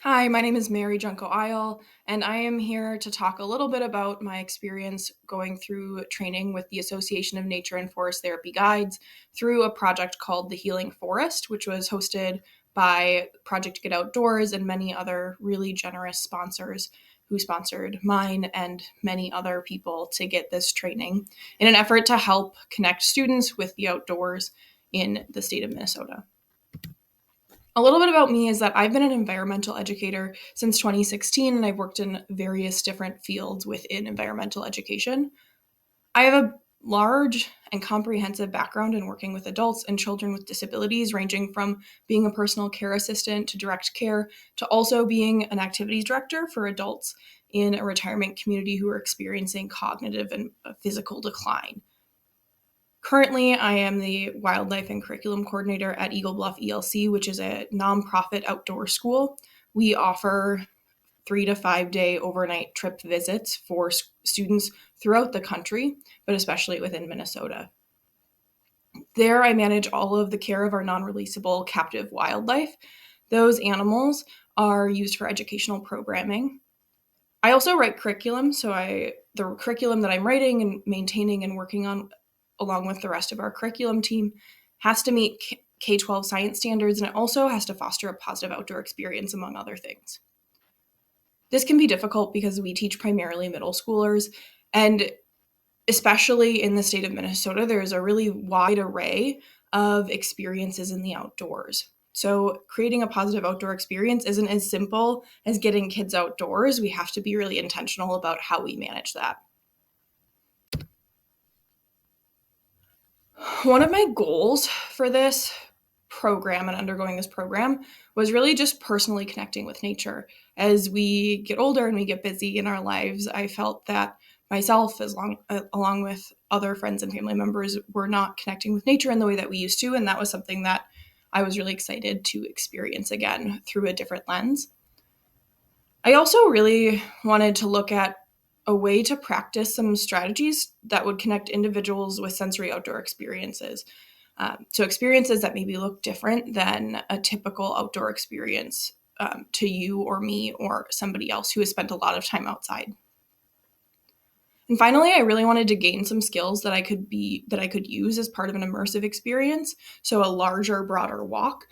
Hi, my name is Mary Junko, and I am here to talk a little bit about my experience going through training with the Association of Nature and Forest Therapy Guides through a project called the Healing Forest, which was hosted by Project Get Outdoors and many other really generous sponsors who sponsored mine and many other people to get this training in an effort to help connect students with the outdoors in the state of Minnesota. A little bit about me is that I've been an environmental educator since 2016, and I've worked in various different fields within environmental education. I have a large and comprehensive background in working with adults and children with disabilities, ranging from being a personal care assistant to direct care to also being an activities director for adults in a retirement community who are experiencing cognitive and physical decline. Currently, I am the Wildlife and Curriculum Coordinator at Eagle Bluff ELC, which is a nonprofit outdoor school. We offer 3 to 5 day overnight trip visits for students throughout the country, but especially within Minnesota. There, I manage all of the care of our non releasable captive wildlife. Those animals are used for educational programming. I also write curriculum, so the curriculum that I'm writing and maintaining and working on along with the rest of our curriculum team has to meet K-12 science standards, and it also has to foster a positive outdoor experience, among other things. This can be difficult because we teach primarily middle schoolers, and especially in the state of Minnesota, there's a really wide array of experiences in the outdoors. So creating a positive outdoor experience isn't as simple as getting kids outdoors. We have to be really intentional about how we manage that. One of my goals for this program and undergoing this program was really just personally connecting with nature. As we get older and we get busy in our lives, I felt that myself, along with other friends and family members, were not connecting with nature in the way that we used to, and that was something that I was really excited to experience again through a different lens. I also really wanted to look at a way to practice some strategies that would connect individuals with sensory outdoor experiences. So, experiences that maybe look different than a typical outdoor experience to you or me or somebody else who has spent a lot of time outside. And finally, I really wanted to gain some skills that I could use as part of an immersive experience, so a larger, broader walk,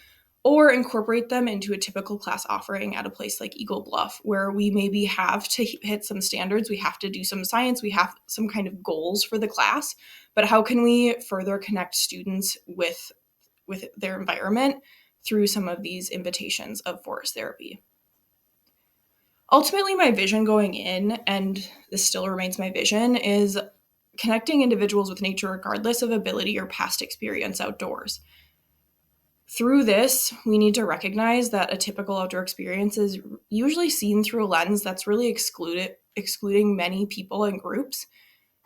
or incorporate them into a typical class offering at a place like Eagle Bluff, where we maybe have to hit some standards, we have to do some science, we have some kind of goals for the class, but how can we further connect students with their environment through some of these invitations of forest therapy? Ultimately, my vision going in, and this still remains my vision, is connecting individuals with nature regardless of ability or past experience outdoors. Through this, we need to recognize that a typical outdoor experience is usually seen through a lens that's really excluding many people and groups.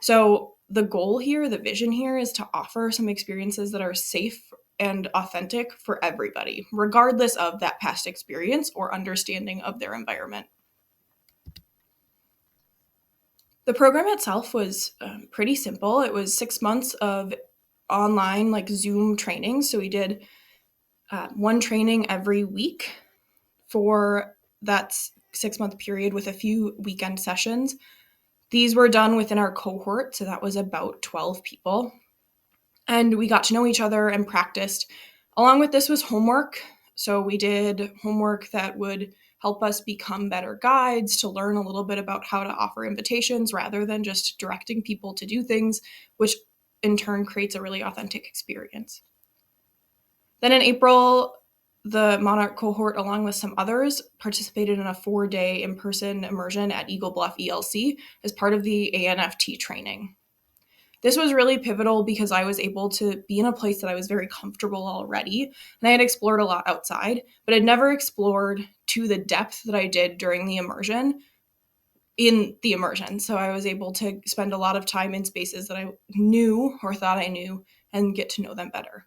So the goal here, the vision here, is to offer some experiences that are safe and authentic for everybody, regardless of that past experience or understanding of their environment. The program itself was pretty simple. It was 6 months of online, like Zoom training. So we did one training every week for that 6 month period with a few weekend sessions. These were done within our cohort, so that was about 12 people. And we got to know each other and practiced. Along with this was homework. So we did homework that would help us become better guides, to learn a little bit about how to offer invitations rather than just directing people to do things, which in turn creates a really authentic experience. Then in April, the Monarch cohort, along with some others, participated in a 4-day in-person immersion at Eagle Bluff ELC as part of the ANFT training. This was really pivotal because I was able to be in a place that I was very comfortable already, and I had explored a lot outside, but I'd never explored to the depth that I did during the immersion in the immersion. So I was able to spend a lot of time in spaces that I knew or thought I knew and get to know them better.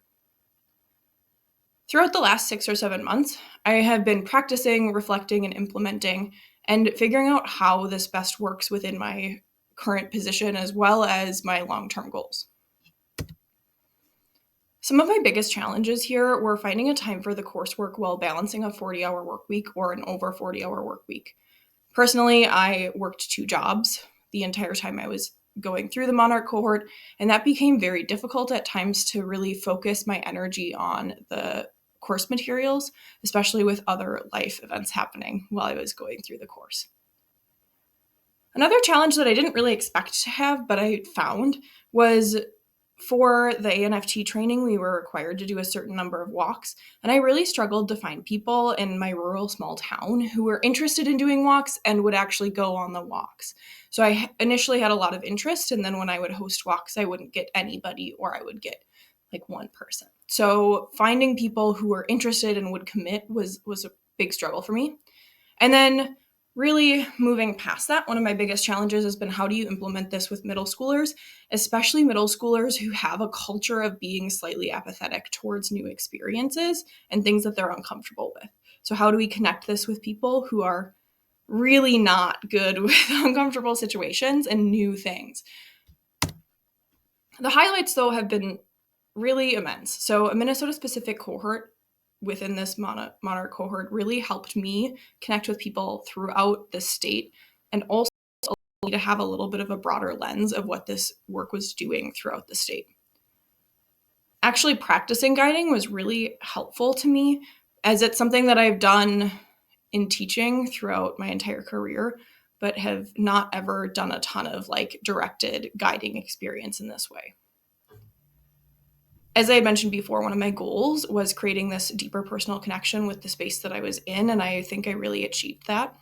Throughout the last 6 or 7 months, I have been practicing, reflecting, and implementing, and figuring out how this best works within my current position as well as my long-term goals. Some of my biggest challenges here were finding a time for the coursework while balancing a 40-hour work week or an over 40-hour work week. Personally, I worked 2 jobs the entire time I was going through the Monarch cohort, and that became very difficult at times to really focus my energy on the course materials, especially with other life events happening while I was going through the course. Another challenge that I didn't really expect to have, but I found, was for the ANFT training, we were required to do a certain number of walks, and I really struggled to find people in my rural small town who were interested in doing walks and would actually go on the walks. So I initially had a lot of interest, and then when I would host walks, I wouldn't get anybody, or I would get like one person. So finding people who were interested and would commit was a big struggle for me. And then really moving past that, one of my biggest challenges has been, how do you implement this with middle schoolers, especially middle schoolers who have a culture of being slightly apathetic towards new experiences and things that they're uncomfortable with. So how do we connect this with people who are really not good with uncomfortable situations and new things? The highlights, though, have been really immense. So a Minnesota-specific cohort within this Monarch cohort really helped me connect with people throughout the state, and also to have a little bit of a broader lens of what this work was doing throughout the state. Actually, practicing guiding was really helpful to me, as it's something that I've done in teaching throughout my entire career, but have not ever done a ton of like directed guiding experience in this way. As I had mentioned before, one of my goals was creating this deeper personal connection with the space that I was in, and I think I really achieved that.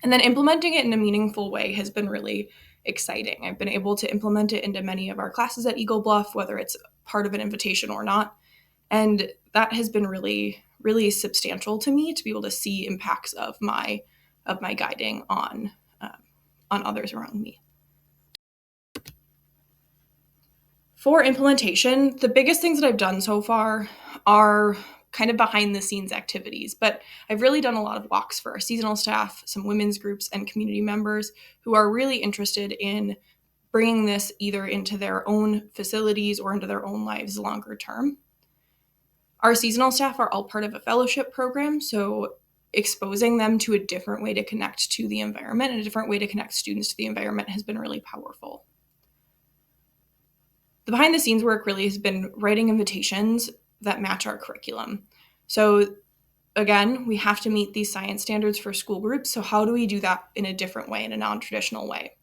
And then implementing it in a meaningful way has been really exciting. I've been able to implement it into many of our classes at Eagle Bluff, whether it's part of an invitation or not. And that has been really, really substantial to me, to be able to see impacts of my guiding on others around me. For implementation, the biggest things that I've done so far are kind of behind the scenes activities, but I've really done a lot of walks for our seasonal staff, some women's groups, and community members who are really interested in bringing this either into their own facilities or into their own lives longer term. Our seasonal staff are all part of a fellowship program, so exposing them to a different way to connect to the environment and a different way to connect students to the environment has been really powerful. The behind the scenes work really has been writing invitations that match our curriculum. So again, we have to meet these science standards for school groups. So how do we do that in a different way, in a non-traditional way?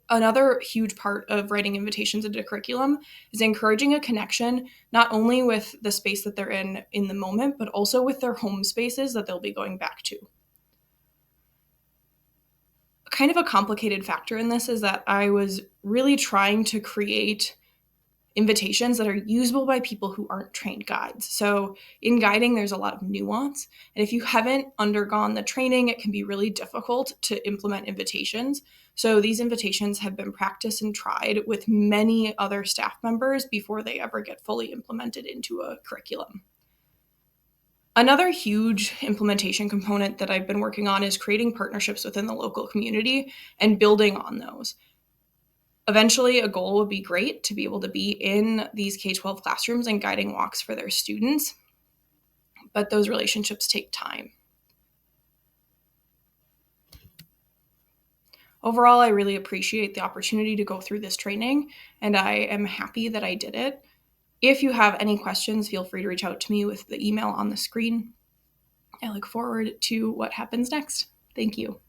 Another huge part of writing invitations into curriculum is encouraging a connection, not only with the space that they're in the moment, but also with their home spaces that they'll be going back to. Kind of a complicated factor in this is that I was really trying to create invitations that are usable by people who aren't trained guides. So in guiding, there's a lot of nuance. And if you haven't undergone the training, it can be really difficult to implement invitations. So these invitations have been practiced and tried with many other staff members before they ever get fully implemented into a curriculum. Another huge implementation component that I've been working on is creating partnerships within the local community and building on those. Eventually, a goal would be great to be able to be in these K-12 classrooms and guiding walks for their students, but those relationships take time. Overall, I really appreciate the opportunity to go through this training, and I am happy that I did it. If you have any questions, feel free to reach out to me with the email on the screen. I look forward to what happens next. Thank you.